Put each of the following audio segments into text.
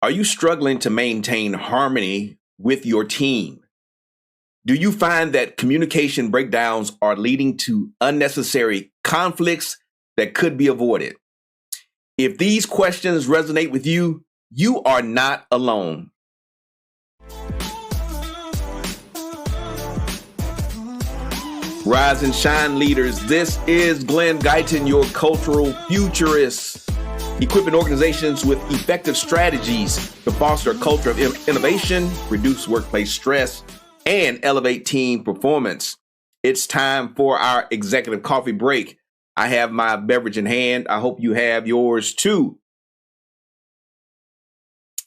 Are you struggling to maintain harmony with your team? Do you find that communication breakdowns are leading to unnecessary conflicts that could be avoided? If these questions resonate with you, you are not alone. Rise and shine, leaders. This is Glen, Guyton, your cultural futurist, equipping organizations with effective strategies to foster a culture of innovation, reduce workplace stress, and elevate team performance. It's time for our executive coffee break. I have my beverage in hand. I hope you have yours too.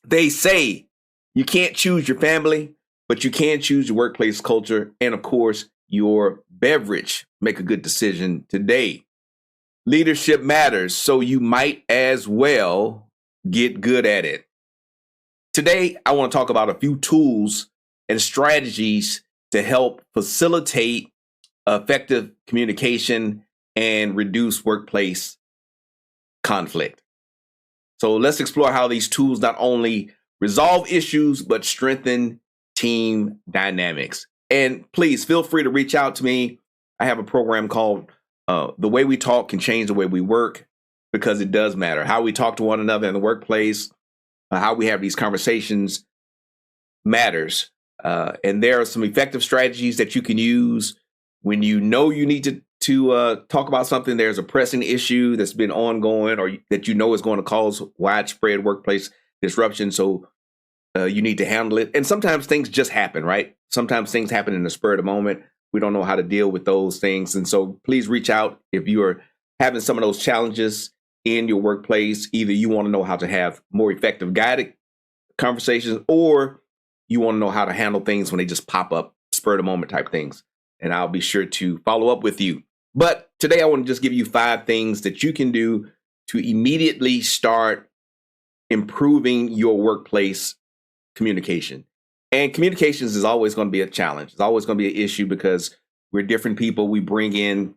They say you can't choose your family, but you can choose your workplace culture and, of course, your beverage. Make a good decision today. Leadership matters, so you might as well get good at it. Today, I want to talk about a few tools and strategies to help facilitate effective communication and reduce workplace conflict. So let's explore how these tools not only resolve issues, but strengthen team dynamics. And please feel free to reach out to me. I have a program called The Way We Talk Can Change the Way We Work, because it does matter. How we talk to one another in the workplace, how we have these conversations matters. And there are some effective strategies that you can use when you know you need to talk about something. There's a pressing issue that's been ongoing or that you know is going to cause widespread workplace disruption. So you need to handle it. And sometimes things just happen, right? Sometimes things happen in the spur of the moment. We don't know how to deal with those things. And so please reach out if you are having some of those challenges in your workplace. Either you want to know how to have more effective guided conversations, or you want to know how to handle things when they just pop up, spur of the moment type things. And I'll be sure to follow up with you. But today I want to just give you 5 things that you can do to immediately start improving your workplace communication. And communications is always going to be a challenge. It's always going to be an issue because we're different people. We bring in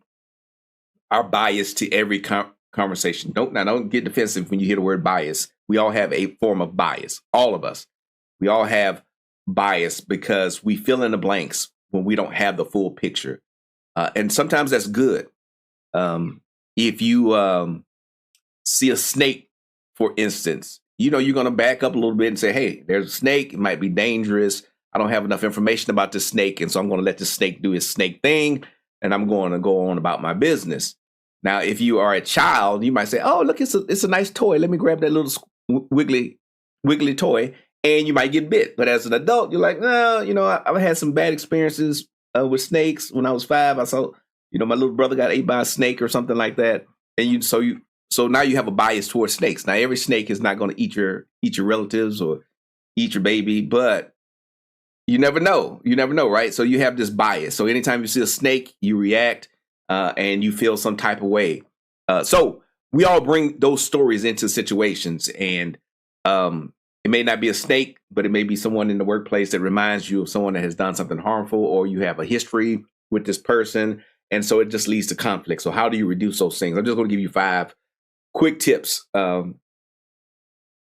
our bias to every conversation. Don't get defensive when you hear the word bias. We all have a form of bias. All of us. We all have bias because we fill in the blanks when we don't have the full picture. And sometimes that's good. If you see a snake, for instance, you're going to back up a little bit and say, hey, there's a snake. It might be dangerous. I don't have enough information about this snake. And so I'm going to let the snake do its snake thing. And I'm going to go on about my business. Now, if you are a child, you might say, oh, look, it's a nice toy. Let me grab that little wiggly toy. And you might get bit. But as an adult, you're like, no, I've had some bad experiences with snakes. When I was 5, I saw, my little brother got ate by a snake or something like that. And so now you have a bias towards snakes. Now, every snake is not going to eat your relatives or eat your baby, but you never know. You never know, right? So you have this bias. So anytime you see a snake, you react and you feel some type of way. So we all bring those stories into situations, and it may not be a snake, but it may be someone in the workplace that reminds you of someone that has done something harmful, or you have a history with this person. And so it just leads to conflict. So how do you reduce those things? I'm just going to give you 5 quick tips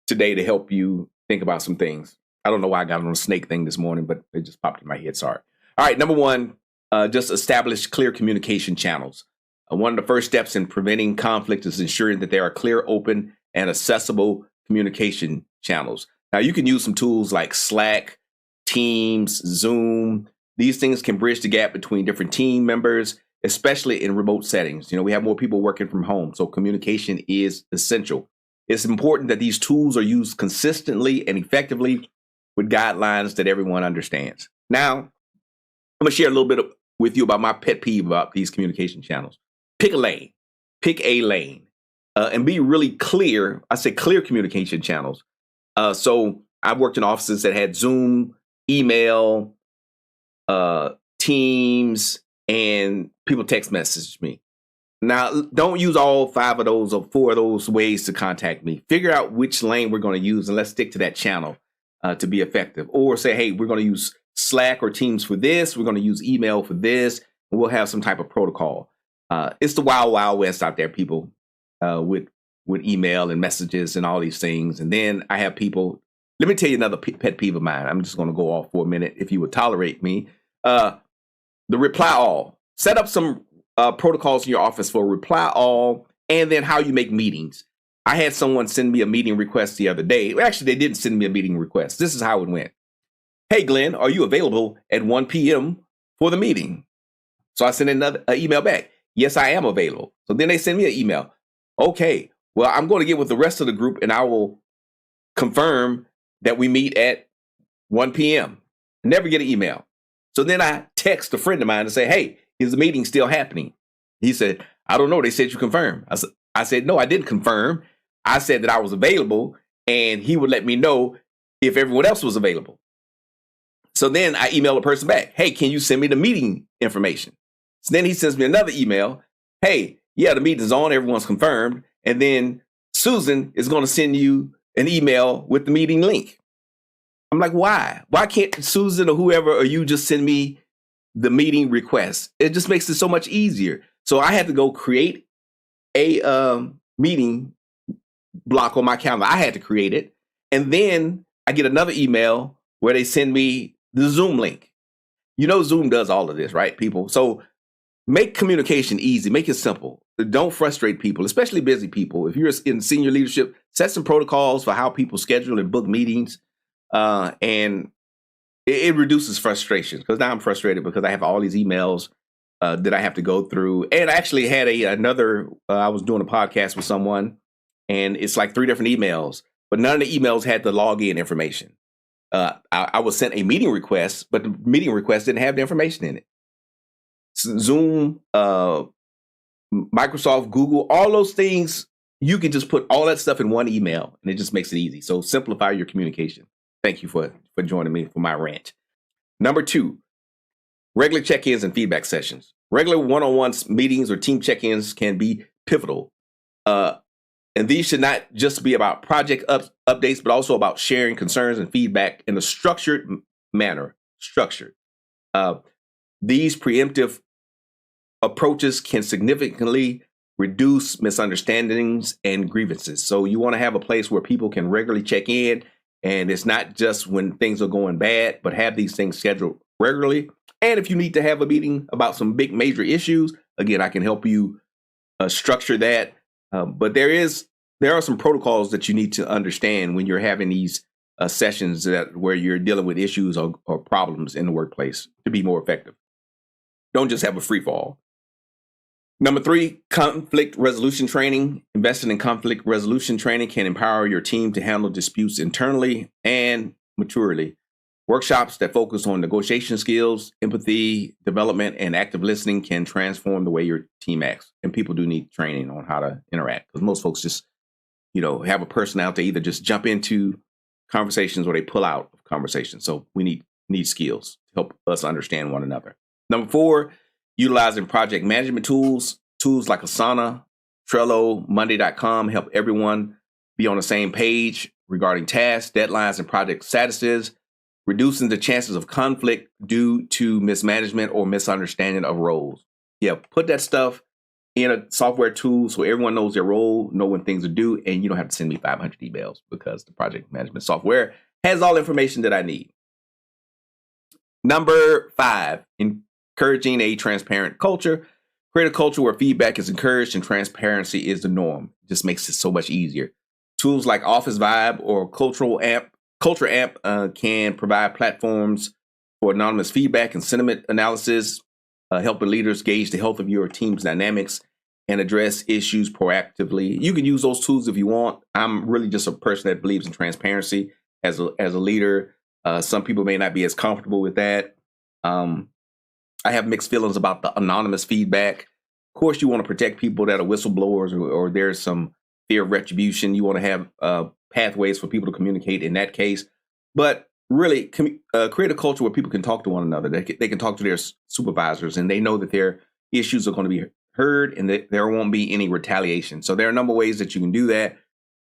today to help you think about some things. I don't know why I got on a snake thing this morning, but it just popped in my head. Sorry. All right. Number 1, just establish clear communication channels. One of the first steps in preventing conflict is ensuring that there are clear, open, and accessible communication channels. Now, you can use some tools like Slack, Teams, Zoom. These things can bridge the gap between different team members, especially in remote settings. We have more people working from home, so communication is essential. It's important that these tools are used consistently and effectively with guidelines that everyone understands. Now, I'm going to share a little bit with you about my pet peeve about these communication channels. Pick a lane. Pick a lane. And be really clear. I say clear communication channels. So I've worked in offices that had Zoom, email, Teams, and people text message me. Now, don't use all 5 of those or 4 of those ways to contact me. Figure out which lane we're going to use, and let's stick to that channel to be effective. Or say, hey, we're going to use Slack or Teams for this. We're going to use email for this. And we'll have some type of protocol. It's the wild, wild west out there, people, with email and messages and all these things. And then I have people Let me tell you another pet peeve of mine. I'm just going to go off for a minute if you would tolerate me. The reply all. Set up some protocols in your office for reply all, and then how you make meetings. I had someone send me a meeting request the other day. Actually, they didn't send me a meeting request. This is how it went. Hey, Glenn, are you available at 1 p.m. for the meeting? So I sent another email back. Yes, I am available. So then they send me an email. Okay, well, I'm going to get with the rest of the group and I will confirm that we meet at 1 p.m. Never get an email. So then I text a friend of mine and say, hey, is the meeting still happening? He said, I don't know. They said you confirmed. I said, no, I didn't confirm. I said that I was available and he would let me know if everyone else was available. So then I email a person back. Hey, can you send me the meeting information? So then he sends me another email. Hey, yeah, the meeting's on. Everyone's confirmed. And then Susan is going to send you an email with the meeting link. I'm like, why? Why can't Susan or whoever or you just send me the meeting request? It just makes it so much easier. So I had to go create a meeting block on my calendar. I had to create it. And then I get another email where they send me the Zoom link. You know, Zoom does all of this, right, people? So make communication easy. Make it simple. Don't frustrate people, especially busy people. If you're in senior leadership, set some protocols for how people schedule and book meetings. And it reduces frustration, because now I'm frustrated because I have all these emails that I have to go through. And I actually had I was doing a podcast with someone, and it's like 3 different emails, but none of the emails had the login information. I was sent a meeting request, but the meeting request didn't have the information in it. Zoom, Microsoft, Google, all those things, you can just put all that stuff in one email, and it just makes it easy. So simplify your communication. Thank you for joining me for my rant. Number 2, regular check-ins and feedback sessions. Regular one-on-one meetings or team check-ins can be pivotal. And these should not just be about project updates, but also about sharing concerns and feedback in a structured manner. These preemptive approaches can significantly reduce misunderstandings and grievances. So you want to have a place where people can regularly check in, and it's not just when things are going bad, but have these things scheduled regularly. And if you need to have a meeting about some big major issues, again, I can help you structure that. But there are some protocols that you need to understand when you're having these sessions where you're dealing with issues or problems in the workplace to be more effective. Don't just have a free fall. Number 3, conflict resolution training. Investing in conflict resolution training can empower your team to handle disputes internally and maturely. Workshops that focus on negotiation skills, empathy, development, and active listening can transform the way your team acts. And people do need training on how to interact, because most folks just, have a personality to either just jump into conversations or they pull out of conversations. So we need skills to help us understand one another. Number 4, utilizing project management tools like Asana, Trello, Monday.com help everyone be on the same page regarding tasks, deadlines, and project statuses, reducing the chances of conflict due to mismanagement or misunderstanding of roles. Yeah, put that stuff in a software tool so everyone knows their role, know when things are due, and you don't have to send me 500 emails, because the project management software has all the information that I need. Number 5, encouraging a transparent culture. Create a culture where feedback is encouraged and transparency is the norm. It just makes it so much easier. Tools like Office Vibe or Culture Amp can provide platforms for anonymous feedback and sentiment analysis, helping leaders gauge the health of your team's dynamics and address issues proactively. You can use those tools if you want. I'm really just a person that believes in transparency as a leader. Some people may not be as comfortable with that. I have mixed feelings about the anonymous feedback. Of course, you want to protect people that are whistleblowers or there's some fear of retribution. You want to have pathways for people to communicate in that case. But really, create a culture where people can talk to one another. They can talk to their supervisors, and they know that their issues are going to be heard and that there won't be any retaliation. So there are a number of ways that you can do that,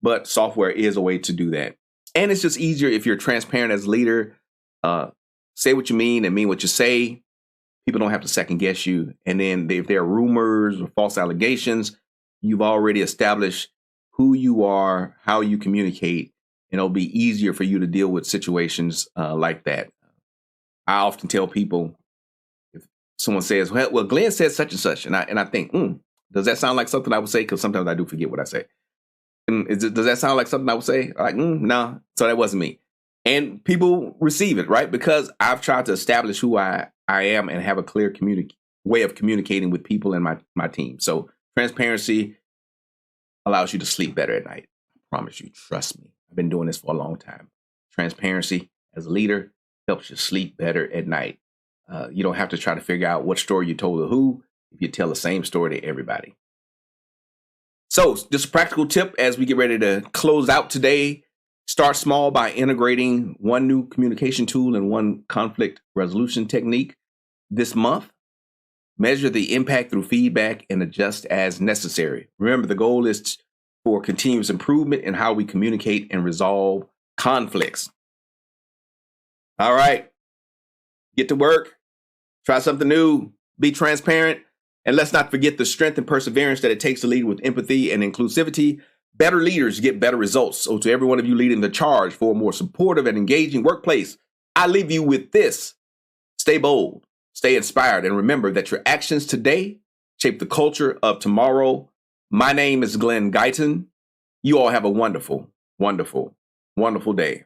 but software is a way to do that. And it's just easier if you're transparent as a leader. Say what you mean and mean what you say. People don't have to second guess you. And then if there are rumors or false allegations, you've already established who you are, how you communicate, and it'll be easier for you to deal with situations like that. I often tell people, if someone says, well, Glenn said such and such, and I think, does that sound like something I would say? Because sometimes I do forget what I say. Does that sound like something I would say? Like, no. So that wasn't me. And people receive it, right? Because I've tried to establish who I am and have a clear way of communicating with people and my team. So transparency allows you to sleep better at night. I promise you. Trust me. I've been doing this for a long time. Transparency as a leader helps you sleep better at night. You don't have to try to figure out what story you told to who if you tell the same story to everybody. So just a practical tip as we get ready to close out today. Start small by integrating one new communication tool and one conflict resolution technique this month. Measure the impact through feedback and adjust as necessary. Remember, the goal is for continuous improvement in how we communicate and resolve conflicts. All right. Get to work. Try something new. Be transparent. And let's not forget the strength and perseverance that it takes to lead with empathy and inclusivity. Better leaders get better results. So to every one of you leading the charge for a more supportive and engaging workplace, I leave you with this. Stay bold, stay inspired, and remember that your actions today shape the culture of tomorrow. My name is Glen Guyton. You all have a wonderful, wonderful, wonderful day.